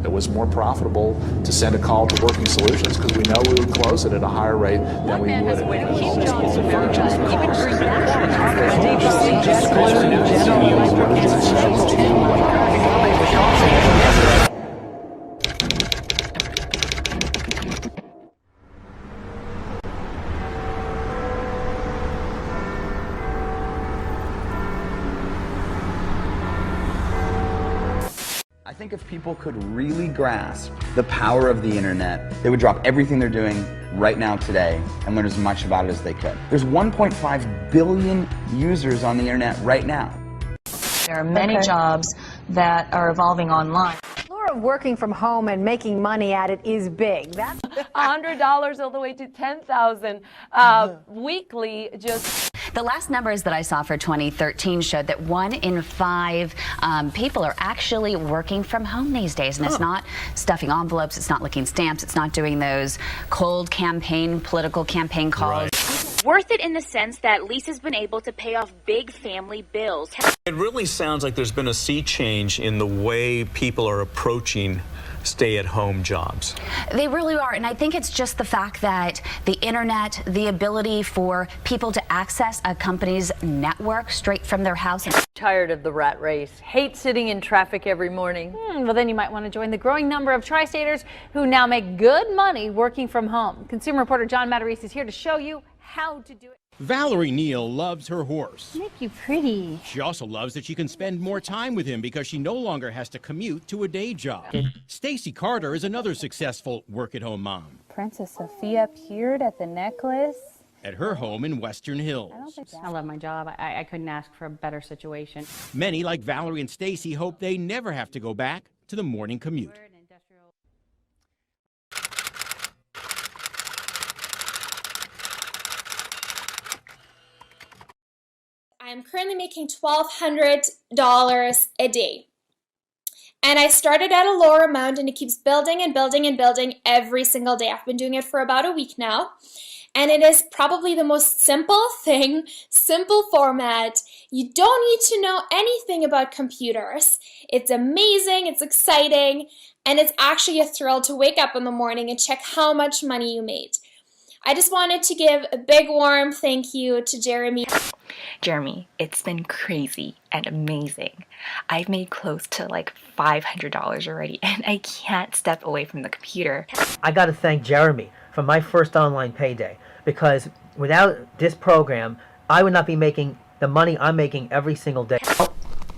It was more profitable to send a call to Working Solutions because we know we would close it at a higher rate than we would. I think if people could really grasp the power of the internet, they would drop everything they're doing right now today and learn as much about it as they could. There's 1.5 billion users on the internet right now. There are many jobs that are evolving online. The lure of working from home and making money at it is big. That's $100 all the way to $10,000 weekly. Just the last numbers that I saw for 2013 showed that 1 in 5 people are actually working from home these days, and it's not stuffing envelopes, it's not licking stamps, it's not doing those cold political campaign calls. Right. Worth it in the sense that Lisa's been able to pay off big family bills. It really sounds like there's been a sea change in the way people are approaching stay-at-home jobs. They really are, and I think it's just the fact that the internet, the ability for people to access a company's network straight from their house. Tired of the rat race, hate sitting in traffic every morning. well, then you might want to join the growing number of tri-staters who now make good money working from home. Consumer reporter John Matarese is here to show you how to do it. Valerie Neal loves her horse. Make you pretty. She also loves that she can spend more time with him because she no longer has to commute to a day job. Stacy Carter is another successful work-at-home mom. Princess Sophia appeared at the necklace. At her home in Western Hills. I love my job. I couldn't ask for a better situation. Many, like Valerie and Stacy, hope they never have to go back to the morning commute. I'm currently making $1,200 a day. And I started at a lower amount and it keeps building and building and building every single day. I've been doing it for about a week now. And it is probably the most simple thing, simple format. You don't need to know anything about computers. It's amazing, it's exciting, and it's actually a thrill to wake up in the morning and check how much money you made. I just wanted to give a big warm thank you to Jeremy. Jeremy, it's been crazy and amazing. I've made close to like $500 already, and I can't step away from the computer. I got to thank Jeremy for my first online payday, because without this program, I would not be making the money I'm making every single day.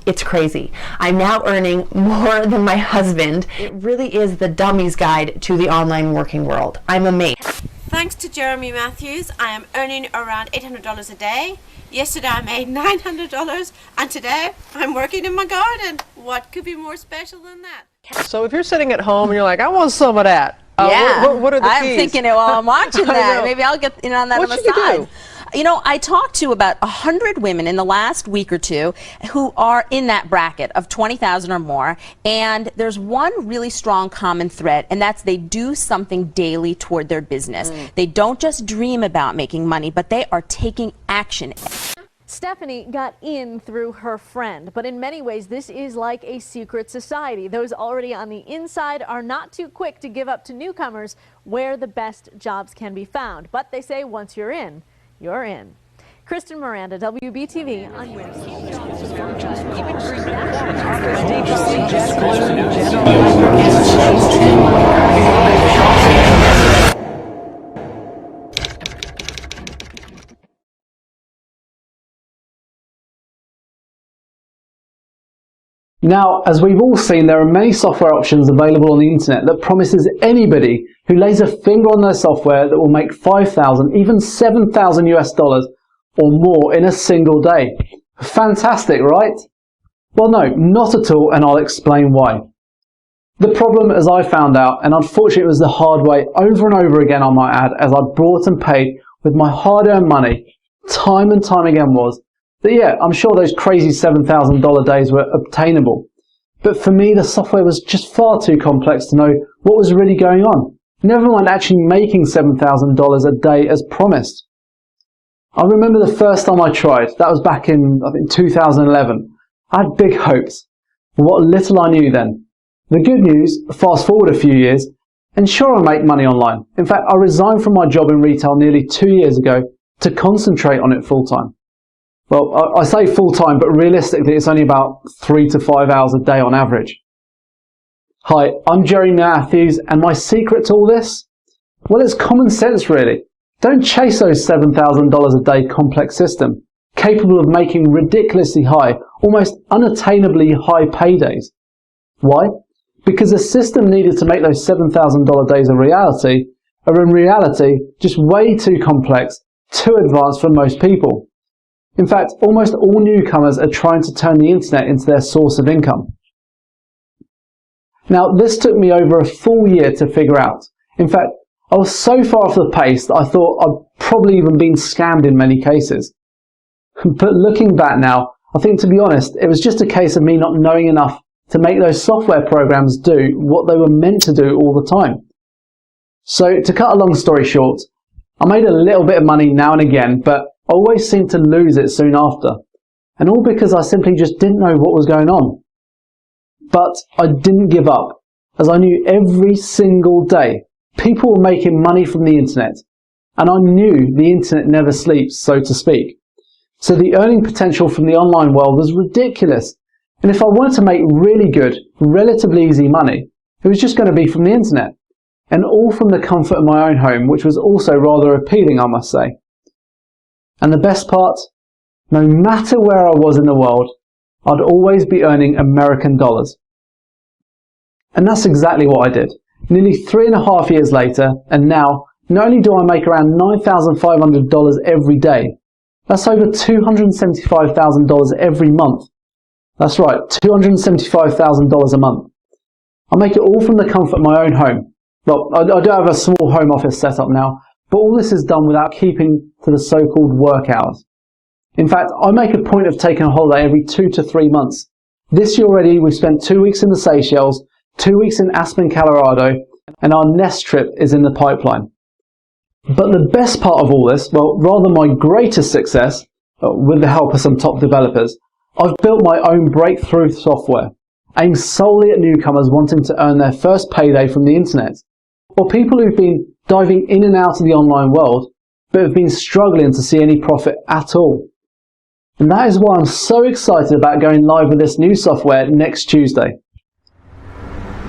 It's crazy. I'm now earning more than my husband. It really is the dummy's guide to the online working world. I'm amazed. Thanks to Jeremy Matthews, I am earning around $800 a day. Yesterday I made $900, and today I'm working in my garden. What could be more special than that? So if you're sitting at home and you're like, I want some of that. Yeah, what are the keys? I'm thinking it while I'm watching that. Maybe I'll get in on that on the side. Do? You know, I talked to about 100 women in the last week or two who are in that bracket of 20,000 or more, and there's one really strong common thread, and that's they do something daily toward their business. They don't just dream about making money, but they are taking action. Stephanie got in through her friend, but in many ways this is like a secret society. Those already on the inside are not too quick to give up to newcomers where the best jobs can be found. But they say once you're in, you're in. Kristen Miranda, WBTV on Now, as we've all seen, there are many software options available on the internet that promises anybody who lays a finger on their software that will make 5,000, even 7,000 US dollars or more in a single day. Fantastic, right? Well, no, not at all, and I'll explain why. The problem, as I found out, and unfortunately it was the hard way over and over again, I might add, as I bought and paid with my hard-earned money, time and time again, was that, yeah, I'm sure those crazy $7,000 days were obtainable. But for me, the software was just far too complex to know what was really going on. Never mind actually making $7,000 a day as promised. I remember the first time I tried. That was back in, I think, 2011. I had big hopes. But what little I knew then. The good news, fast forward a few years, and sure, I make money online. In fact, I resigned from my job in retail nearly 2 years ago to concentrate on it full time. Well, I say full time, but realistically it's only about 3 to 5 hours a day on average. Hi, I'm Jerry Matthews, and my secret to all this? Well, it's common sense really. Don't chase those $7,000 a day complex system, capable of making ridiculously high, almost unattainably high paydays. Why? Because the system needed to make those $7,000 days a reality are in reality just way too complex, too advanced for most people. In fact, almost all newcomers are trying to turn the internet into their source of income. Now, this took me over a full year to figure out. In fact, I was so far off the pace that I thought I'd probably even been scammed in many cases. But looking back now, I think, to be honest, it was just a case of me not knowing enough to make those software programs do what they were meant to do all the time. So, to cut a long story short, I made a little bit of money now and again, but I always seemed to lose it soon after. And all because I simply just didn't know what was going on. But I didn't give up, as I knew every single day people were making money from the internet, and I knew the internet never sleeps, so to speak. So the earning potential from the online world was ridiculous, and if I wanted to make really good, relatively easy money, it was just going to be from the internet, and all from the comfort of my own home, which was also rather appealing, I must say. And the best part, no matter where I was in the world, I'd always be earning American dollars. And that's exactly what I did. Nearly 3.5 years later, and now, not only do I make around $9,500 every day, that's over $275,000 every month. That's right, $275,000 a month. I make it all from the comfort of my own home. Well, I do have a small home office set up now, but all this is done without keeping to the so-called work hours. In fact, I make a point of taking a holiday every 2 to 3 months. This year already, we've spent 2 weeks in the Seychelles, 2 weeks in Aspen, Colorado, and our next trip is in the pipeline. But the best part of all this, well, rather my greatest success, with the help of some top developers, I've built my own breakthrough software, aimed solely at newcomers wanting to earn their first payday from the internet, or people who've been diving in and out of the online world, but have been struggling to see any profit at all. And that is why I'm so excited about going live with this new software next Tuesday.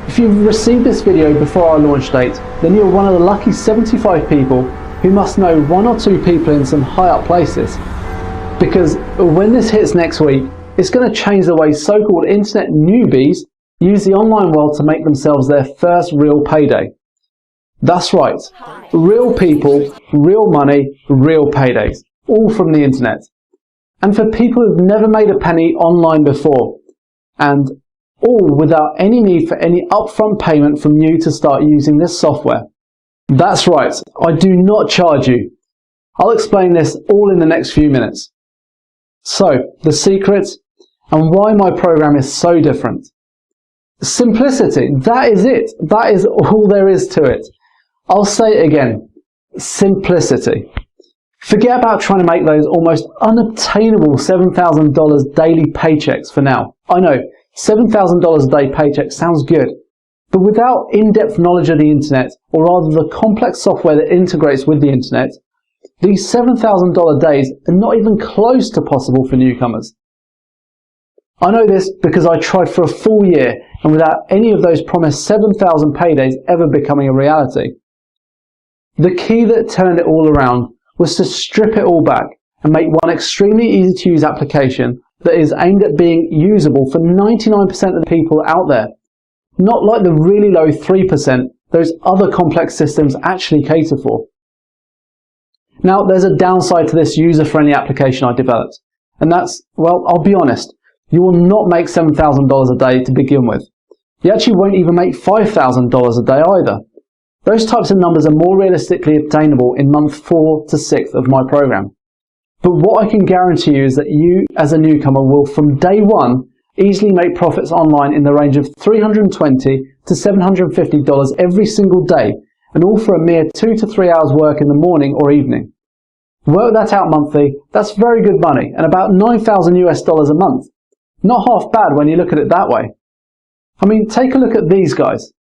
If you've received this video before our launch date, then you're one of the lucky 75 people who must know 1 or 2 people in some high up places. Because when this hits next week, it's going to change the way so-called internet newbies use the online world to make themselves their first real payday. That's right, real people, real money, real paydays, all from the internet. And for people who've never made a penny online before, and all without any need for any upfront payment from you to start using this software. That's right, I do not charge you. I'll explain this all in the next few minutes. So, the secret and why my program is so different. Simplicity, that is it. That is all there is to it. I'll say it again, simplicity. Forget about trying to make those almost unobtainable $7,000 daily paychecks for now. I know, $7,000 a day paycheck sounds good, but without in-depth knowledge of the internet, or rather the complex software that integrates with the internet, these $7,000 days are not even close to possible for newcomers. I know this because I tried for a full year, and without any of those promised 7,000 paydays ever becoming a reality. The key that turned it all around was to strip it all back and make one extremely easy to use application that is aimed at being usable for 99% of the people out there. Not like the really low 3% those other complex systems actually cater for. Now, there's a downside to this user-friendly application I developed, and that's, well, I'll be honest, you will not make $7,000 a day to begin with. You actually won't even make $5,000 a day either. Those types of numbers are more realistically obtainable in month 4 to 6 of my program. But what I can guarantee you is that you, as a newcomer, will from day one easily make profits online in the range of $320 to $750 every single day, and all for a mere 2 to 3 hours work in the morning or evening. Work that out monthly, that's very good money, and about $9,000 US a month. Not half bad when you look at it that way. I mean, take a look at these guys.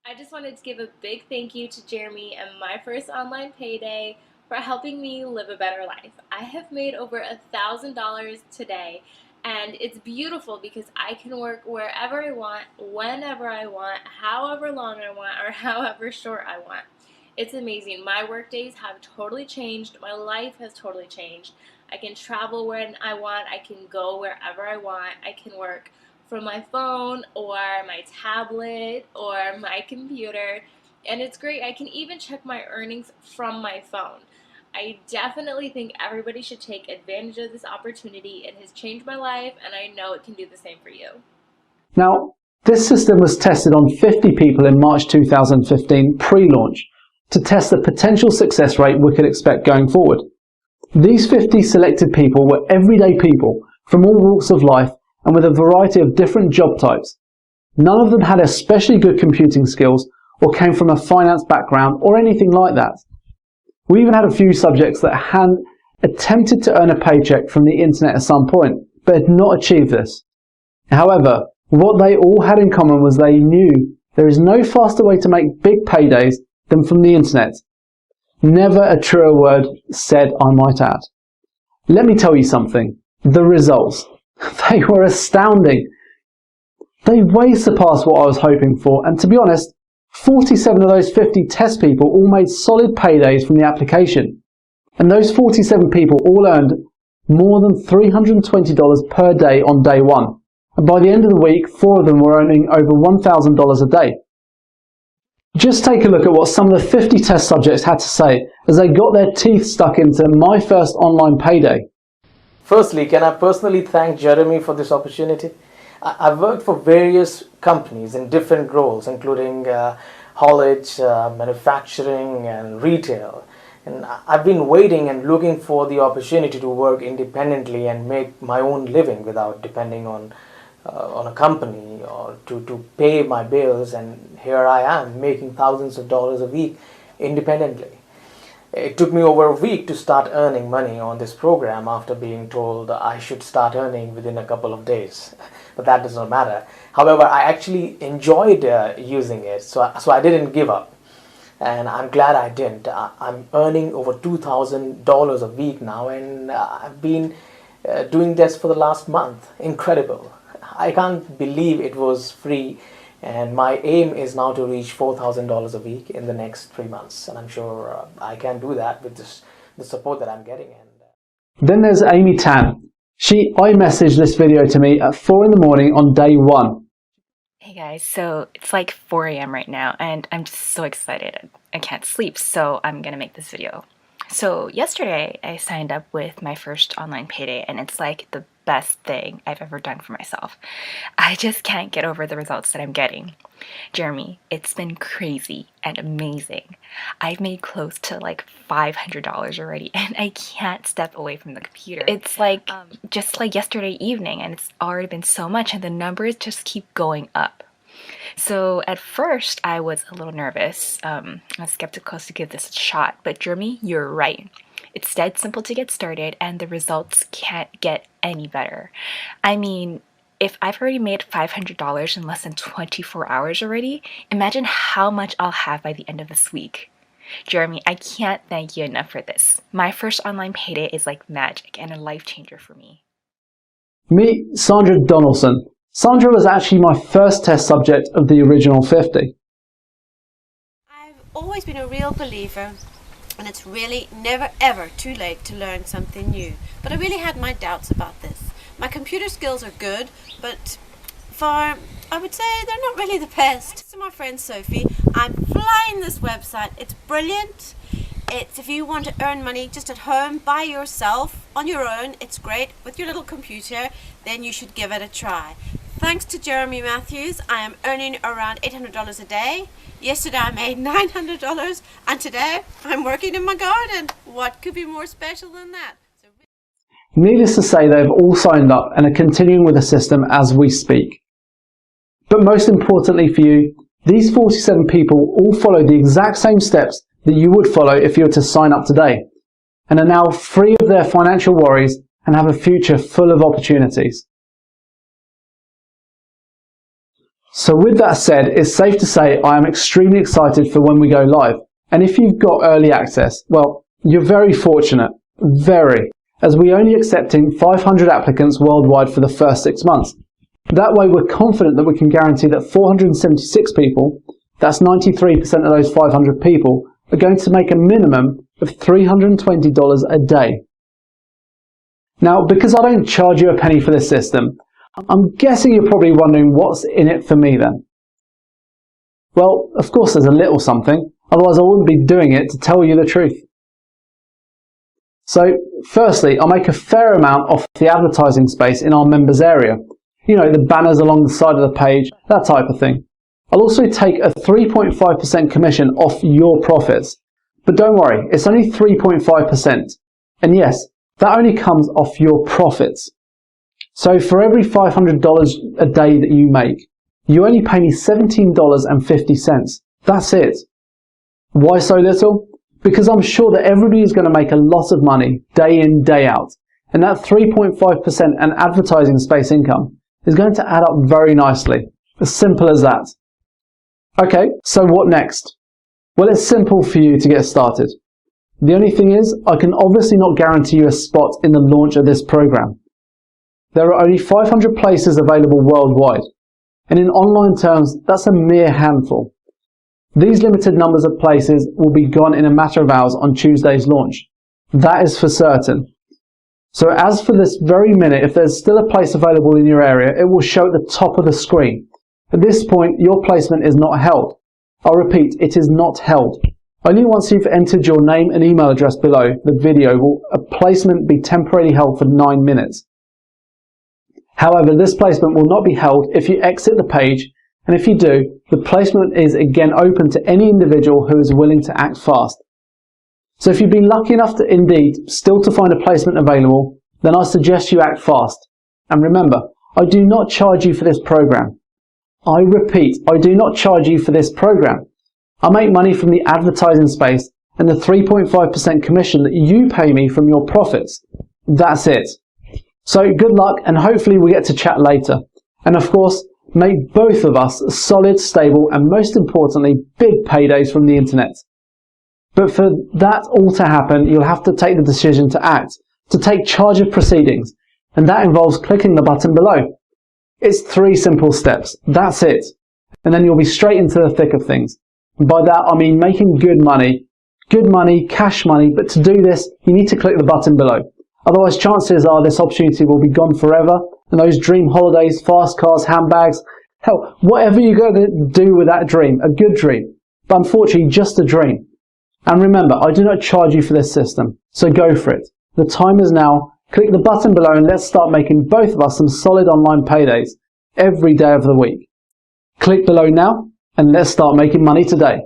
I just wanted to give a big thank you to Jeremy and my first online payday for helping me live a better life. I have made over $1,000 today, and it's beautiful because I can work wherever I want, whenever I want, however long I want, or however short I want. It's amazing. My work days have totally changed. My life has totally changed. I can travel when I want. I can go wherever I want. I can work from my phone or my tablet or my computer, and it's great. I can even check my earnings from my phone. I definitely think everybody should take advantage of this opportunity. It has changed my life, and I know it can do the same for you. Now, this system was tested on 50 people in March 2015 pre-launch to test the potential success rate we could expect going forward. These 50 selected people were everyday people from all walks of life and with a variety of different job types. None of them had especially good computing skills or came from a finance background or anything like that. We even had a few subjects that had attempted to earn a paycheck from the internet at some point, but had not achieved this. However, what they all had in common was they knew there is no faster way to make big paydays than from the internet. Never a truer word said, I might add. Let me tell you something. The results. They were astounding. They way surpassed what I was hoping for, and to be honest, 47 of those 50 test people all made solid paydays from the application. And those 47 people all earned more than $320 per day on day one. And by the end of the week, 4 of them were earning over $1,000 a day. Just take a look at what some of the 50 test subjects had to say as they got their teeth stuck into my first online payday. Firstly, can I personally thank Jeremy for this opportunity? I've worked for various companies in different roles, including haulage, manufacturing and retail. And I've been waiting and looking for the opportunity to work independently and make my own living without depending on a company or to pay my bills, and here I am making thousands of dollars a week independently. It took me over a week to start earning money on this program after being told I should start earning within a couple of days. But that does not matter. However, I actually enjoyed using it, so I didn't give up. And I'm glad I didn't. I'm earning over $2,000 a week now, and I've been doing this for the last month. Incredible. I can't believe it was free, and my aim is now to reach $4,000 a week in the next 3 months, and I'm sure I can do that with the support that I'm getting. Then there's Amy Tan. She iMessaged this video to me at 4 in the morning on day 1. Hey guys, so it's like 4 a.m. right now and I'm just so excited. I can't sleep, so I'm gonna make this video. So yesterday I signed up with my first online payday, and it's like the best thing I've ever done for myself. I just can't get over the results that I'm getting. Jeremy, it's been crazy and amazing. I've made close to like $500 already, and I can't step away from the computer. It's like just like yesterday evening, and it's already been so much, and the numbers just keep going up. So at first I was a little nervous. I was skeptical to give this a shot, but Jeremy, you're right. It's dead simple to get started, and the results can't get any better. I mean, if I've already made $500 in less than 24 hours already, imagine how much I'll have by the end of this week. Jeremy, I can't thank you enough for this. My first online payday is like magic and a life changer for me. Meet Sandra Donaldson. Sandra was actually my first test subject of the original 50. I've always been a real believer, and it's really never ever too late to learn something new. But I really had my doubts about this. My computer skills are good, but I would say they're not really the best. To my friend Sophie, I'm flying this website. It's brilliant. It's if you want to earn money just at home by yourself on your own, it's great with your little computer, then you should give it a try. Thanks to Jeremy Matthews, I am earning around $800 a day. Yesterday I made $900, and today I'm working in my garden. What could be more special than that? Needless to say, they've all signed up and are continuing with the system as we speak. But most importantly for you, these 47 people all follow the exact same steps that you would follow if you were to sign up today, and are now free of their financial worries and have a future full of opportunities. So with that said, it's safe to say I am extremely excited for when we go live. And if you've got early access, well, you're very fortunate, very, as we're only accepting 500 applicants worldwide for the first 6 months. That way we're confident that we can guarantee that 476 people, that's 93% of those 500 people, are going to make a minimum of $320 a day. Now, because I don't charge you a penny for this system, I'm guessing you're probably wondering what's in it for me then. Well, of course there's a little something, otherwise I wouldn't be doing it to tell you the truth. So, firstly, I'll make a fair amount off the advertising space in our members area. You know, the banners along the side of the page, that type of thing. I'll also take a 3.5% commission off your profits. But don't worry, it's only 3.5%. And yes, that only comes off your profits. So for every $500 a day that you make, you only pay me $17.50. That's it. Why so little? Because I'm sure that everybody is going to make a lot of money day in, day out. And that 3.5% and advertising space income is going to add up very nicely. As simple as that. Okay, so what next? Well, it's simple for you to get started. The only thing is, I can obviously not guarantee you a spot in the launch of this program. There are only 500 places available worldwide, and in online terms, that's a mere handful. These limited numbers of places will be gone in a matter of hours on Tuesday's launch. That is for certain. So as for this very minute, if there's still a place available in your area, it will show at the top of the screen. At this point, your placement is not held. I'll repeat, it is not held. Only once you've entered your name and email address below the video will a placement be temporarily held for 9 minutes. However, this placement will not be held if you exit the page, and if you do, the placement is again open to any individual who is willing to act fast. So if you've been lucky enough to indeed still to find a placement available, then I suggest you act fast. And remember, I do not charge you for this program. I repeat, I do not charge you for this program. I make money from the advertising space and the 3.5% commission that you pay me from your profits. That's it. So good luck, and hopefully we get to chat later. And of course, make both of us solid, stable, and most importantly, big paydays from the internet. But for that all to happen, you'll have to take the decision to act, to take charge of proceedings, and that involves clicking the button below. It's 3 simple steps. That's it. And then you'll be straight into the thick of things. And by that, I mean making good money, cash money, but to do this, you need to click the button below. Otherwise, chances are this opportunity will be gone forever, and those dream holidays, fast cars, handbags, hell, whatever you're going to do with that dream, a good dream, but unfortunately just a dream. And remember, I do not charge you for this system, so go for it. The time is now. Click the button below and let's start making both of us some solid online paydays every day of the week. Click below now and let's start making money today.